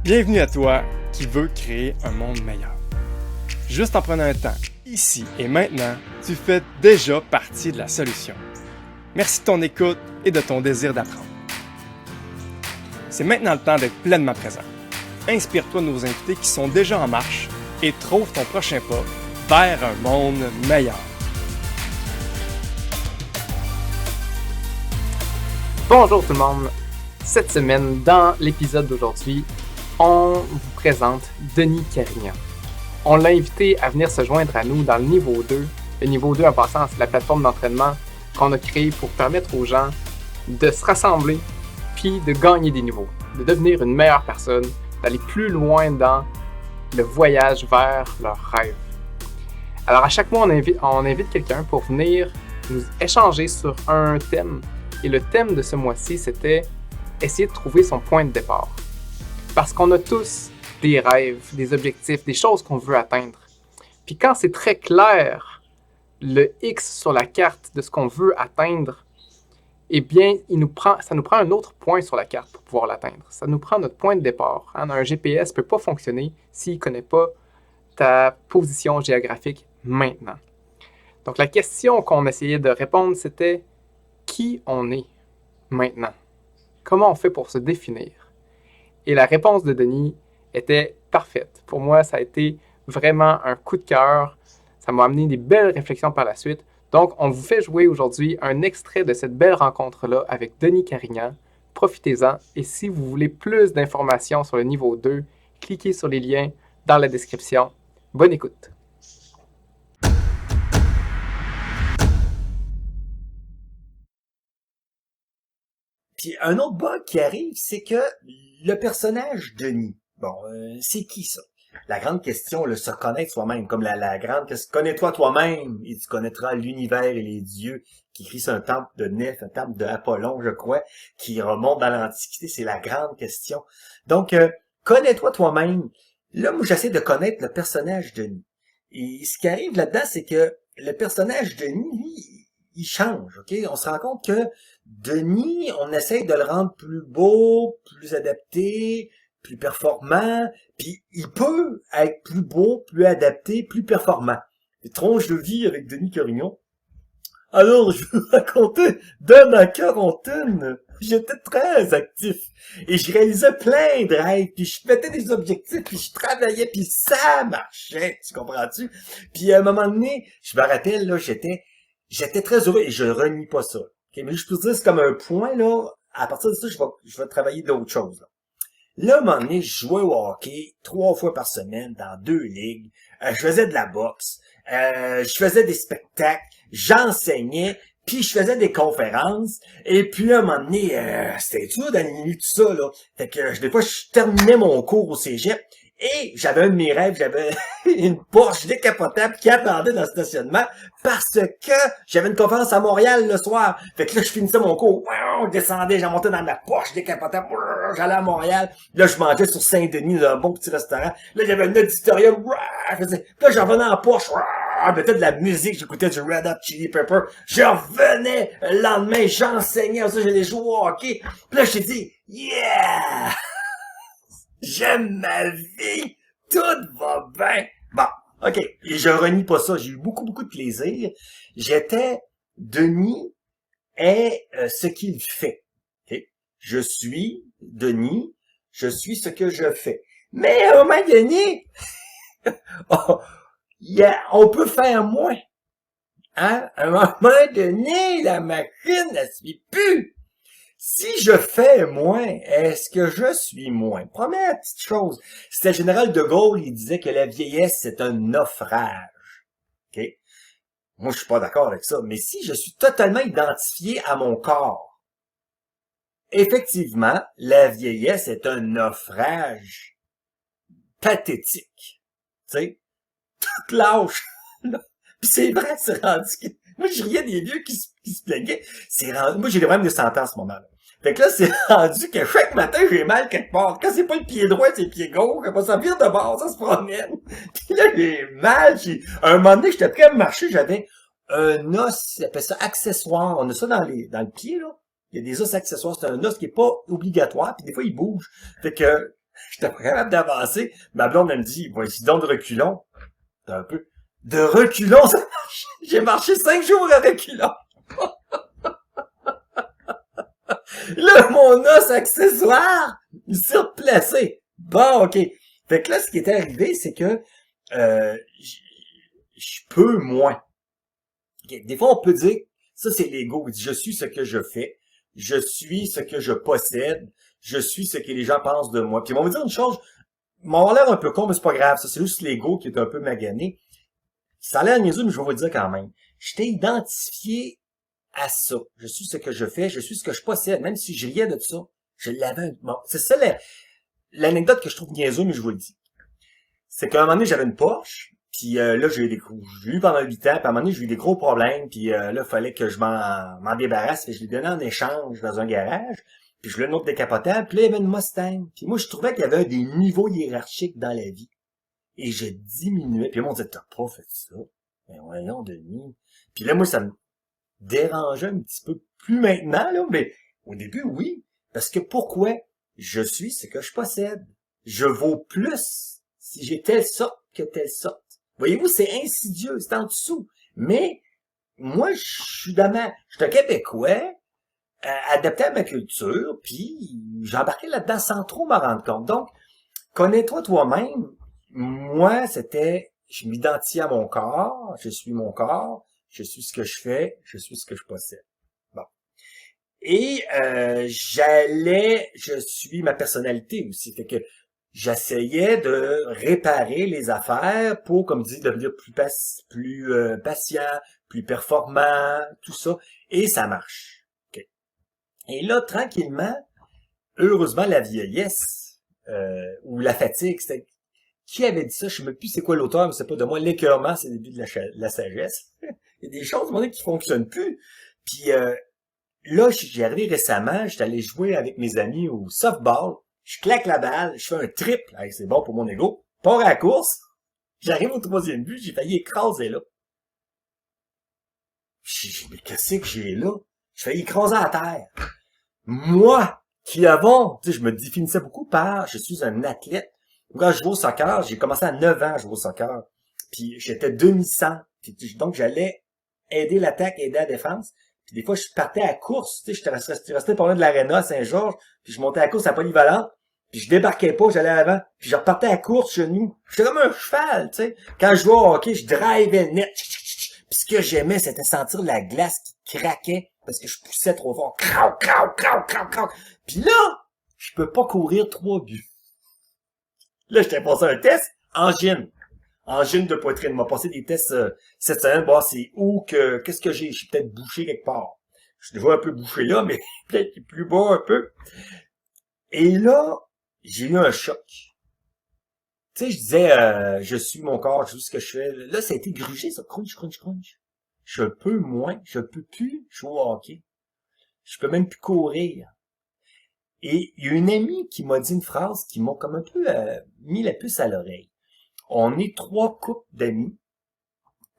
Bienvenue à toi qui veux créer un monde meilleur. Juste en prenant un temps, ici et maintenant, tu fais déjà partie de la solution. Merci de ton écoute et de ton désir d'apprendre. C'est maintenant le temps d'être pleinement présent. Inspire-toi de nos invités qui sont déjà en marche et trouve ton prochain pas vers un monde meilleur. Bonjour tout le monde! Cette semaine, dans l'épisode d'aujourd'hui, on vous présente Denis Carignan. On l'a invité à venir se joindre à nous dans le niveau 2. Le niveau 2, en passant, c'est la plateforme d'entraînement qu'on a créée pour permettre aux gens de se rassembler puis de gagner des niveaux, de devenir une meilleure personne, d'aller plus loin dans le voyage vers leurs rêves. Alors à chaque mois, on invite quelqu'un pour venir nous échanger sur un thème. Et le thème de ce mois-ci, c'était essayer de trouver son point de départ. Parce qu'on a tous des rêves, des objectifs, des choses qu'on veut atteindre. Puis quand c'est très clair, le X sur la carte de ce qu'on veut atteindre, eh bien, ça nous prend un autre point sur la carte pour pouvoir l'atteindre. Ça nous prend notre point de départ. Un GPS ne peut pas fonctionner s'il ne connaît pas ta position géographique maintenant. Donc la question qu'on essayait de répondre, c'était qui on est maintenant? Comment on fait pour se définir? Et la réponse de Denis était parfaite. Pour moi, ça a été vraiment un coup de cœur. Ça m'a amené des belles réflexions par la suite. Donc, on vous fait jouer aujourd'hui un extrait de cette belle rencontre-là avec Denis Carignan. Profitez-en. Et si vous voulez plus d'informations sur le niveau 2, cliquez sur les liens dans la description. Bonne écoute! Puis un autre bug qui arrive, c'est que le personnage Denis, c'est qui ça? La grande question, se connaître soi-même, comme la grande question, connais-toi toi-même et tu connaîtras l'univers et les dieux, qui écrit sur un temple de Nef, un temple de Apollon, je crois, qui remonte dans l'Antiquité, c'est la grande question. Donc, connais-toi toi-même. Là, moi, j'essaie de connaître le personnage Denis. Et ce qui arrive là-dedans, c'est que le personnage Denis, lui, il change, OK? On se rend compte que Denis, on essaye de le rendre plus beau, plus adapté, plus performant, puis il peut être plus beau, plus adapté, plus performant. Les tronches de vie avec Denis Carignan. Alors, je vais vous raconter, dans ma quarantaine, j'étais très actif. Et je réalisais plein de rêves, puis je mettais des objectifs, puis je travaillais, puis ça marchait, tu comprends-tu? Puis à un moment donné, je me rappelle, là, j'étais très heureux et je renie pas ça. Okay? Mais je peux dire, c'est comme un point, là. À partir de ça, je vais travailler d'autres choses, là. Là, à un moment donné, je jouais au hockey 3 fois par semaine dans 2 ligues. Je faisais de la boxe. Je faisais des spectacles. J'enseignais. Puis je faisais des conférences. Et puis là, à un moment donné, c'était dur d'animer tout ça, là. Fait que des fois, je terminais mon cours au cégep. Et j'avais un de mes rêves, j'avais une Porsche décapotable qui attendait dans le stationnement parce que j'avais une conférence à Montréal le soir. Fait que là, je finissais mon cours, je descendais, j'en montais dans ma Porsche décapotable, j'allais à Montréal. Là, je mangeais sur Saint-Denis dans un bon petit restaurant. Là, j'avais un auditorium, là, j'en revenais en Porsche, je mettais de la musique, j'écoutais du Red Hot Chili Pepper. Je revenais le lendemain, j'enseignais, ça, j'allais jouer au hockey. Puis là, je t'ai dit, yeah! J'aime ma vie! Tout va bien! Bon, OK. Et je renie pas ça. J'ai eu beaucoup de plaisir. Denis est ce qu'il fait. OK? Je suis Denis. Je suis ce que je fais. Mais à un moment donné, on peut faire moins. Hein? À un moment donné, la machine ne suit plus. Si je fais moins, est-ce que je suis moins? Première petite chose, c'était le général de Gaulle, il disait que la vieillesse, c'est un naufrage. OK? Moi, je suis pas d'accord avec ça, mais si je suis totalement identifié à mon corps, effectivement, la vieillesse est un naufrage pathétique. Tu sais? Toute lâche. Puis c'est vrai, c'est rendu... Moi, je riais des vieux qui se plaignaient. C'est rendu... Moi, j'ai des problèmes de santé en ce moment, là. Fait que là, c'est rendu que chaque matin, j'ai mal quelque part. Quand c'est pas le pied droit, c'est le pied gauche. Quand ça vire de bord, ça se promène. Puis là, j'ai mal. À un moment donné, j'étais prêt à marcher, j'avais un os, ils appellent ça accessoire. On a ça dans le pied, là. Il y a des os accessoires. C'est un os qui est pas obligatoire, puis des fois, il bouge. Fait que J'étais pas capable d'avancer. Ma blonde, elle me dit, bon, ici, donc de reculons. Un peu. De reculons, ça marche. J'ai marché 5 jours à reculons. Là, mon os accessoire, il s'est replacé. Bon, OK. Fait que là, ce qui était arrivé, c'est que je peux moins. Okay. Des fois, on peut dire, ça, c'est l'ego. Il dit, je suis ce que je fais. Je suis ce que je possède. Je suis ce que les gens pensent de moi. Puis ils vont me dire une chose, ils m'ont l'air un peu con, mais c'est pas grave. Ça, c'est juste l'ego qui est un peu magané. Ça a l'air niaiseux, mais je vais vous le dire quand même. Je t'ai identifié à ça. Je suis ce que je fais, je suis ce que je possède. Même si je riais de ça, je l'avais. Bon, c'est ça l'anecdote que je trouve niaiseux, mais je vous le dis. C'est qu'à un moment donné, j'avais une Porsche, puis là, j'ai eu pendant 8 ans, puis à un moment donné, j'ai eu des gros problèmes, puis là, il fallait que je m'en débarrasse, puis je l'ai donné en échange dans un garage, puis je voulais une autre décapotable, puis là, il y avait une Mustang. Puis moi, je trouvais qu'il y avait des niveaux hiérarchiques dans la vie. Et je diminuais. Puis là, on disait, t'as pas fait ça. Ben voyons, Denis. Puis là, moi, ça me dérangeait un petit peu plus maintenant, là, mais au début, oui. Parce que pourquoi? Je suis ce que je possède. Je vaux plus si j'ai telle sorte que telle sorte. Voyez-vous, c'est insidieux, c'est en dessous. Mais moi, je suis un Québécois, adapté à ma culture, puis j'ai embarqué là-dedans sans trop m'en rendre compte. Donc, connais-toi toi-même. Moi, je m'identifie à mon corps, je suis mon corps, je suis ce que je fais, je suis ce que je possède. Bon. Et je suis ma personnalité aussi. Fait que j'essayais de réparer les affaires pour, comme dit, devenir plus patient, plus performant, tout ça. Et ça marche. Okay. Et là, tranquillement, heureusement, la vieillesse ou la fatigue, c'était... Qui avait dit ça? Je sais même plus c'est quoi l'auteur, mais c'est pas de moi. L'écœurement, c'est le début de la sagesse. Il y a des choses, qui fonctionnent plus. Puis là, j'ai arrivé récemment, j'étais allé jouer avec mes amis au softball. Je claque la balle, je fais un triple. Hey, c'est bon pour mon ego. Pars à la course. J'arrive au 3e but, j'ai failli écraser là. Mais qu'est-ce que j'ai là? J'ai failli écraser à terre. Moi, qui avons, je me définissais beaucoup par, je suis un athlète. Quand je jouais au soccer, j'ai commencé à 9 ans à jouer au soccer. Puis j'étais demi-centre. Donc j'allais aider l'attaque, aider la défense. Puis des fois, je partais à la course. Je restais pas loin de l'aréna à Saint-Georges. Puis je montais à la course à Polyvalente. Puis je débarquais pas, j'allais à l'avant. Puis je repartais à la course chez nous. J'étais comme un cheval, tu sais. Quand je jouais au hockey, je drivais le net. Puis ce que j'aimais, c'était sentir la glace qui craquait parce que je poussais trop fort. Crau, crau, crau, crau, crau. Puis là, je peux pas courir 3 buts. Là, j'étais passé un test, angine de poitrine. M'a passé des tests cette semaine, bon, c'est où qu'est-ce que j'ai? Je suis peut-être bouché quelque part. Je suis déjà un peu bouché là, mais peut-être plus bas un peu. Et là, j'ai eu un choc. Tu sais, je disais, je suis mon corps, je sais ce que je fais. Là, ça a été grugé, ça. Crunch, crunch, crunch. Je peux moins, je peux plus jouer au hockey. Je peux même plus courir. Et il y a une amie qui m'a dit une phrase qui m'a comme un peu mis la puce à l'oreille. On est 3 couples d'amis,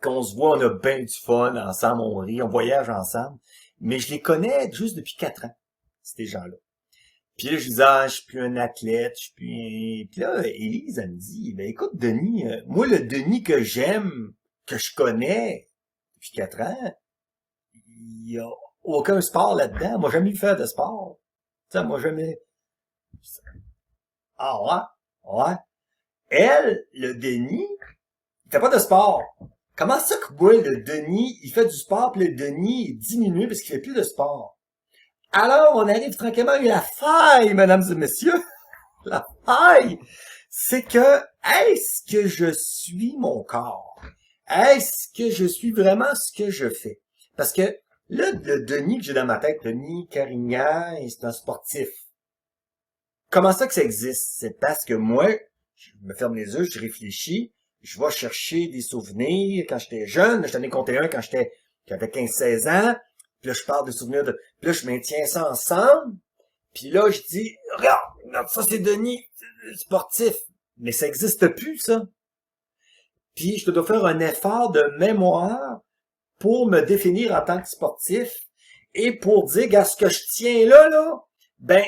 qu'on se voit, on a bien du fun ensemble, on rit, on voyage ensemble, mais je les connais juste depuis 4 ans, ces gens-là. Puis là, je disais, je suis plus un athlète, je suis plus... Puis là, Élise, elle me dit, ben écoute, Denis, moi, le Denis que j'aime, que je connais depuis 4 ans, il y a aucun sport là-dedans. Moi, j'ai jamais vu faire de sport. Tu sais, moi, jamais... Ah ouais? Ouais. Elle, le Denis, il fait pas de sport. Comment ça que moi, le Denis, il fait du sport, puis le Denis, il diminue parce qu'il fait plus de sport? Alors, on arrive tranquillement à la faille, mesdames et messieurs. La faille, c'est que, est-ce que je suis mon corps? Est-ce que je suis vraiment ce que je fais? Parce que là, le Denis que j'ai dans ma tête, Denis Carignan, c'est un sportif. Comment ça que ça existe? C'est parce que moi, je me ferme les yeux, je réfléchis, je vais chercher des souvenirs quand j'étais jeune. Je t'en ai compté un quand j'avais 15-16 ans. Puis là, je parle de souvenirs de... Puis là, je maintiens ça ensemble. Puis là, je dis, regarde, ça c'est Denis, sportif. Mais ça existe plus, ça. Puis je dois faire un effort de mémoire pour me définir en tant que sportif et pour dire, gars, ce que je tiens là, ben,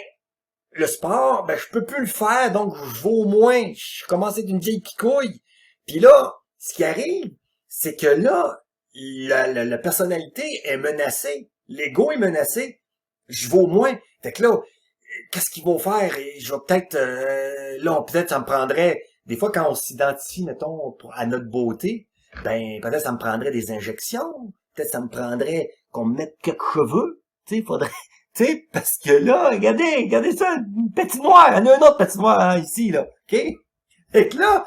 le sport, ben, je peux plus le faire, donc je vaux moins. Je commence à être une vieille picouille. Puis là, ce qui arrive, c'est que là, la personnalité est menacée. L'ego est menacé. Je vaux moins. Fait que là, qu'est-ce qu'ils vont faire? Et je vais peut-être, peut-être ça me prendrait, des fois quand on s'identifie, mettons, à notre beauté, ben, peut-être ça me prendrait des injections. Peut-être ça me prendrait qu'on me mette quelques cheveux. Tu sais, faudrait, tu sais, parce que là, regardez ça, une patinoire, il y en a une autre patinoire hein, ici, là, OK? Fait que là,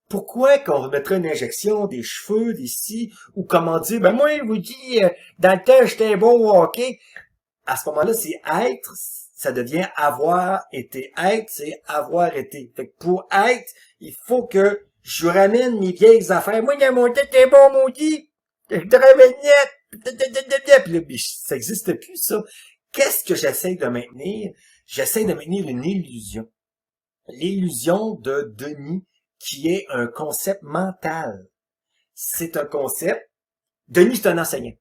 pourquoi qu'on mettrait une injection, des cheveux, d'ici, ou comment dire, ben moi, je vous dis, dans le temps, j'étais bon au hockey. À ce moment-là, c'est être, ça devient avoir été. Être, c'est avoir été. Fait que pour être, il faut que je ramène mes vieilles affaires. Moi, dans mon tête, t'es bon, maudit. Je travaille net. Puis là, ça existe plus, ça. Qu'est-ce que j'essaie de maintenir? J'essaie de maintenir une illusion. L'illusion de Denis, qui est un concept mental. C'est un concept. Denis, c'est un enseignant.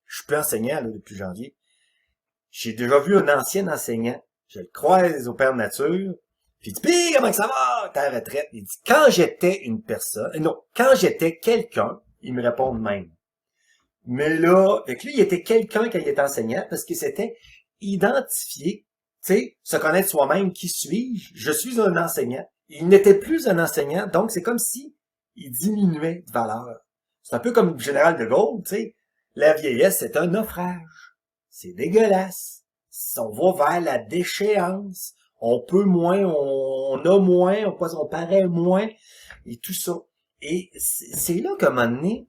Je suis plus enseignant, là, depuis janvier. J'ai déjà vu un ancien enseignant. Je le croise au Père Nature. Puis il dit, pis comment que ça va? T'es à la retraite. Il dit, quand j'étais une personne, non, quand j'étais quelqu'un, il me répond de même. Mais là, avec lui, il était quelqu'un quand il était enseignant parce que c'était identifié, tu sais, se connaître soi-même, qui suis-je? Je suis un enseignant. Il n'était plus un enseignant, donc c'est comme si il diminuait de valeur. C'est un peu comme le général de Gaulle, tu sais. La vieillesse, c'est un naufrage. C'est dégueulasse. On va vers la déchéance. On peut moins, on a moins, on paraît moins, et tout ça. Et c'est là qu'à un moment donné,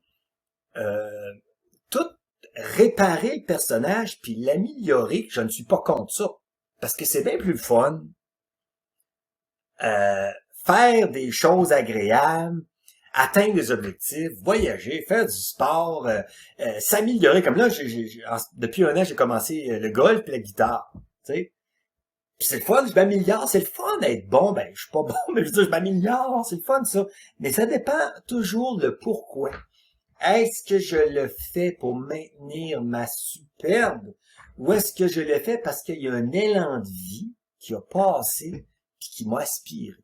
tout réparer le personnage puis l'améliorer, je ne suis pas contre ça. Parce que c'est bien plus fun. Faire des choses agréables, atteindre des objectifs, voyager, faire du sport, s'améliorer. Comme là, depuis un an, j'ai commencé le golf et la guitare. Tu sais. Puis c'est le fun, je m'améliore, c'est le fun d'être bon. Ben, je suis pas bon, mais je veux dire, je m'améliore, c'est le fun, ça. Mais ça dépend toujours de pourquoi. Est-ce que je le fais pour maintenir ma superbe ou est-ce que je le fais parce qu'il y a un élan de vie qui a passé et qui m'a aspiré?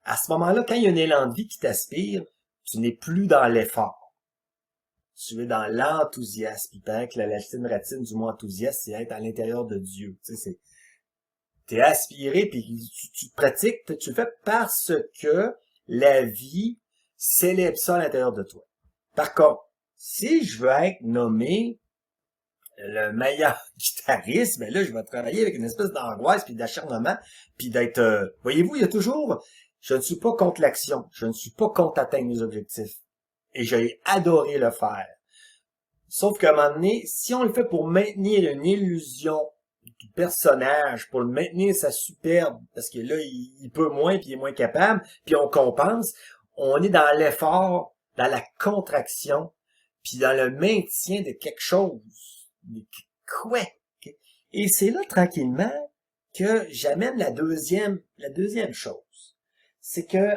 À ce moment-là, quand il y a un élan de vie qui t'aspire, tu n'es plus dans l'effort. Tu es dans l'enthousiasme. Il paraît que la latine du mot enthousiasme, c'est être à l'intérieur de Dieu. Tu sais, t'es aspiré, puis tu pratiques, tu le fais parce que la vie célèbre ça à l'intérieur de toi. Par contre, si je veux être nommé le meilleur guitariste, ben là, je vais travailler avec une espèce d'angoisse puis d'acharnement, puis d'être... voyez-vous, il y a toujours... Je ne suis pas contre l'action, je ne suis pas contre atteindre mes objectifs. Et j'ai adoré le faire. Sauf qu'à un moment donné, si on le fait pour maintenir une illusion du personnage, pour le maintenir sa superbe, parce que là, il peut moins, puis il est moins capable, puis on compense, on est dans l'effort, dans la contraction, puis dans le maintien de quelque chose. Mais quoi? Et c'est là, tranquillement, que j'amène la deuxième chose. C'est que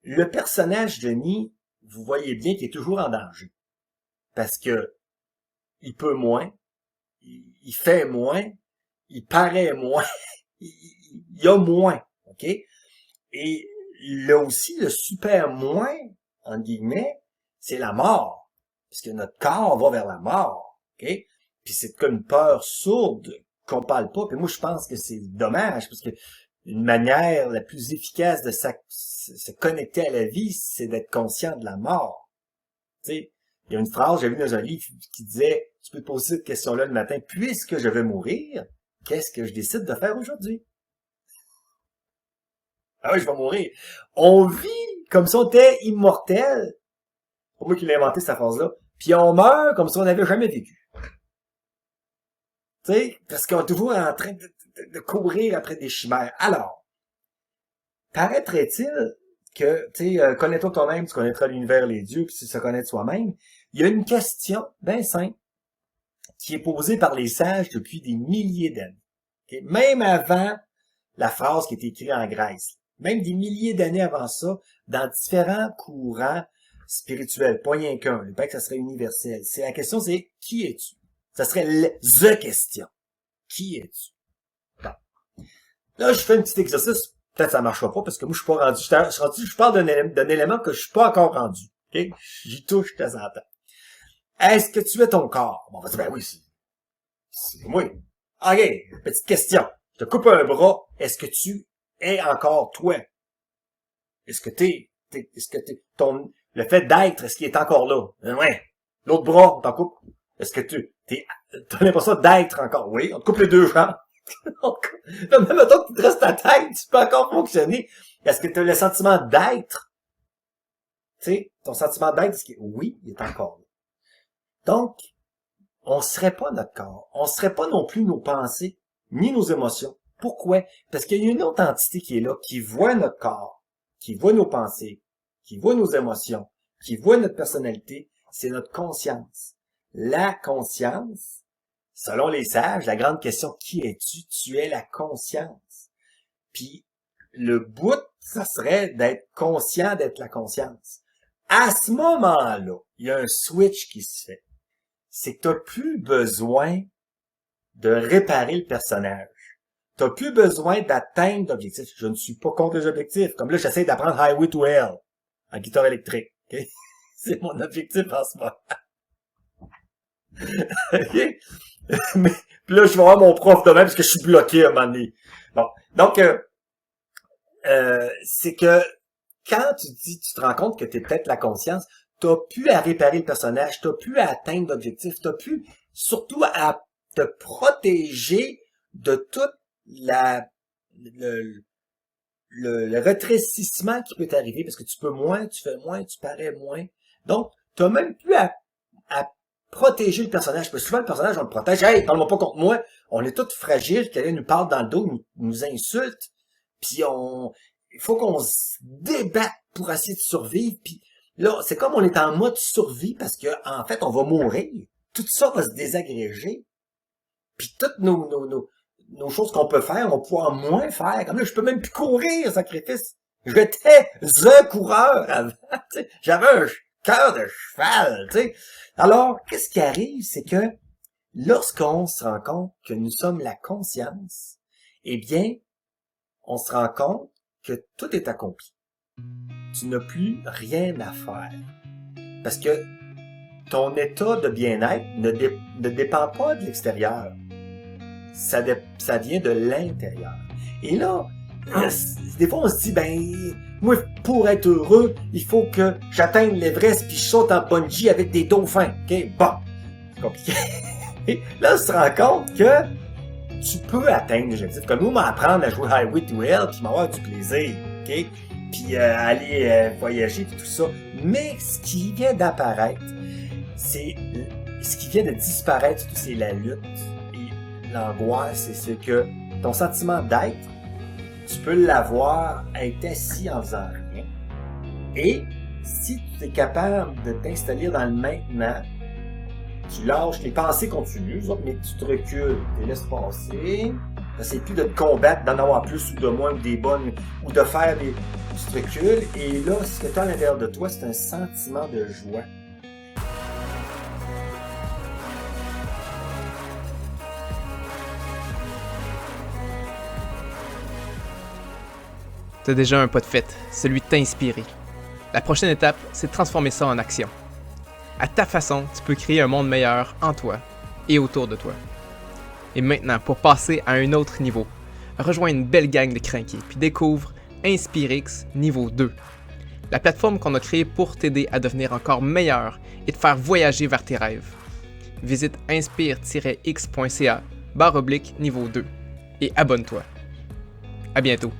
le personnage de Denis, vous voyez bien qu'il est toujours en danger. Parce que il peut moins, il fait moins, il paraît moins, il y a moins, OK? Et là aussi, le super moins, en guillemets, c'est la mort. Parce que notre corps va vers la mort, OK? Puis c'est comme une peur sourde qu'on parle pas. Puis moi, je pense que c'est dommage, parce que une manière la plus efficace de se connecter à la vie, c'est d'être conscient de la mort. Tu sais, il y a une phrase, j'ai vu dans un livre qui disait, tu peux te poser cette question-là le matin, puisque je vais mourir, qu'est-ce que je décide de faire aujourd'hui? Ah oui, je vais mourir. On vit comme si on était immortel. C'est pas moi qui l'ai inventé, cette phrase-là. Puis on meurt comme si on n'avait jamais vécu. Tu sais, parce qu'on est toujours en train de courir après des chimères. Alors, paraîtrait-il que, tu sais, connais-toi toi-même, tu connaîtras l'univers, les dieux, puis tu se connaître soi-même. Il y a une question bien simple qui est posée par les sages depuis des milliers d'années. Okay? Même avant la phrase qui était écrite en Grèce. Même des milliers d'années avant ça, dans différents courants spirituels, pas rien qu'un. Le pas que ça serait universel. La question, c'est qui es-tu? Ça serait the question. Qui es-tu? Bon. Là, je fais un petit exercice. Peut-être que ça marchera pas parce que moi, je suis pas rendu. Je parle d'un élément que je suis pas encore rendu. OK? J'y touche de temps en temps. Est-ce que tu es ton corps? Bon, on va dire, ben oui, c'est moi. OK, petite question. Je te coupe un bras. Est-ce que tu es encore toi? Est-ce que le fait d'être, est-ce qu'il est encore là? Ouais. L'autre bras, on t'en coupe. Est-ce que t'as l'impression d'être encore? Oui, on te coupe les deux jambes. Même mettons que tu te restes ta tête, tu peux encore fonctionner. Est-ce que tu as le sentiment d'être? Tu sais, ton sentiment d'être, oui, il est encore là. Donc, on serait pas notre corps. On serait pas non plus nos pensées, ni nos émotions. Pourquoi? Parce qu'il y a une autre entité qui est là, qui voit notre corps, qui voit nos pensées, qui voit nos émotions, qui voit notre personnalité. C'est notre conscience. La conscience, selon les sages, la grande question, qui es-tu? Tu es la conscience. Puis, le bout, ça serait d'être conscient d'être la conscience. À ce moment-là, il y a un switch qui se fait. C'est que t'as plus besoin de réparer le personnage. T'as plus besoin d'atteindre l'objectif. Je ne suis pas contre les objectifs. Comme là, j'essaie d'apprendre Highway to Hell en guitare électrique. Okay? C'est mon objectif en ce moment. Okay? Mais puis là, je vais voir mon prof demain parce que je suis bloqué à un moment donné. Bon. Donc, c'est que quand tu te rends compte que tu es peut-être la conscience, t'as plus à réparer le personnage, t'as plus à atteindre l'objectif, t'as plus surtout à te protéger de tout le rétrécissement qui peut t'arriver parce que tu peux moins, tu fais moins, tu parais moins. Donc, t'as même plus à protéger le personnage. Parce que souvent, le personnage, on le protège. Hey, parle-moi pas contre moi. On est tous fragiles. Quelqu'un nous parle dans le dos, nous insulte. Puis il faut qu'on se débatte pour essayer de survivre. Puis là, c'est comme on est en mode survie parce que en fait, on va mourir. Tout ça va se désagréger. Puis toutes nos choses qu'on peut faire, on va pouvoir moins faire. Comme là, je peux même plus courir, sacrifice. J'étais un coureur avant. J'avais un cœur de cheval, tu sais. Alors, qu'est-ce qui arrive, c'est que lorsqu'on se rend compte que nous sommes la conscience, eh bien, on se rend compte que tout est accompli. Tu n'as plus rien à faire. Parce que ton état de bien-être ne dépend pas de l'extérieur. Ça vient de l'intérieur. Et là, des fois, on se dit, ben, moi, pour être heureux, il faut que j'atteigne l'Everest puis je saute en bungee avec des dauphins. OK? Bon. C'est compliqué. Et là, on se rend compte que tu peux atteindre l'objectif. Comme nous, m'apprendre à jouer Highway to Hell puis m'avoir du plaisir. OK? Puis aller voyager puis tout ça. Mais ce qui vient d'apparaître, ce qui vient de disparaître, surtout, c'est la lutte et l'angoisse. C'est que ton sentiment d'être, tu peux l'avoir être assis en faisant rien. Et si tu es capable de t'installer dans le maintenant, tu lâches, les pensées continuent, mais tu te recules, tu les laisses passer. T'essaies plus de te combattre, d'en avoir plus ou de moins, ou des bonnes, ou de faire des... Tu te recules, et là, ce que tu as à l'intérieur de toi, c'est un sentiment de joie. T'as déjà un pas de fait, celui de t'inspirer. La prochaine étape, c'est de transformer ça en action. À ta façon, tu peux créer un monde meilleur en toi et autour de toi. Et maintenant, pour passer à un autre niveau, rejoins une belle gang de crinqués puis découvre InspireX niveau 2. La plateforme qu'on a créée pour t'aider à devenir encore meilleur et te faire voyager vers tes rêves. Visite inspire-x.ca/niveau 2 et abonne-toi. À bientôt.